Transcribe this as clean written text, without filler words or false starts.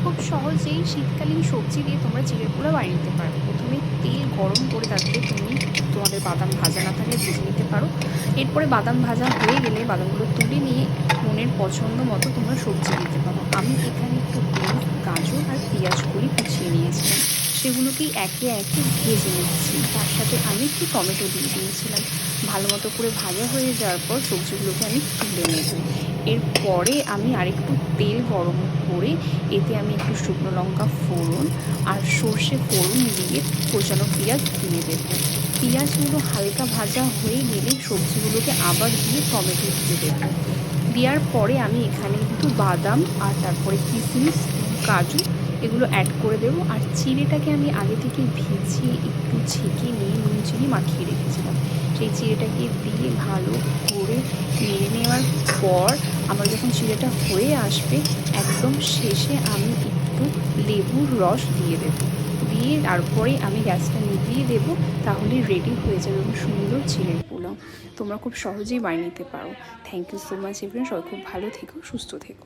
খুব সহজেই শীতকালীন সবজি দিয়ে তোমরা চিড়ের পোলাও বানিয়ে নিতে পারো। প্রথমে তেল গরম করে তাতে তুমি তোমাদের বাদাম ভাজা না থাকলে ভেজে নিতে পারো। এরপরে বাদাম ভাজা হয়ে গেলে বাদামগুলো তুলে নিয়ে মনের পছন্দ মতো তোমরা সবজি দিতে পারো। আমি এখানে একটু বিনস, গাজর আর পেঁয়াজগুলি কুচিয়ে নিয়েছিলাম, সেগুলোকেই একে একে ভেজে নিচ্ছি। তার সাথে আমি একটু টমেটো দিয়ে দিয়েছিলাম। ভালো মতো করে ভাজা হয়ে যাওয়ার পর সবজিগুলোকে আমি তুলে নেব। এরপরে আমি আরেকটু তেল গরম করে এতে আমি একটু শুকনো লঙ্কা ফোড়ন আর সর্ষে ফোড়ন দিয়ে কোচানো পেঁয়াজ দিয়ে দেবো। পেঁয়াজগুলো হালকা ভাজা হয়ে গেলে সবজিগুলোকে আবার দিয়ে টমেটো দিয়ে দেবো। দেওয়ার পরে আমি এখানে একটু বাদাম আর তারপরে কিশমিশ, কাজু এগুলো অ্যাড করে দেবো। আর চিড়েটাকে আমি আগে থেকে ভিজিয়ে একটু ছেঁকে নিয়ে নুন চিনি মাখিয়ে রেখেছিলাম, সেই চিড়েটাকে দিয়ে ভালো করে নেড়ে নেওয়ার পর আমার যখন চিড়েটা হয়ে আসবে একদম শেষে আমি একটু লেবুর রস দিয়ে দেবো। দিয়ে তারপরে আমি গ্যাসটা নিভিয়ে দেবো, তাহলে রেডি হয়ে যাবে এবং সুন্দর চিড়ের পোলাও। তোমরা খুব সহজেই বানিয়ে নিতে পারো। Thank you so much everyone. সবাই খুব ভালো থেকো, সুস্থ থেকো।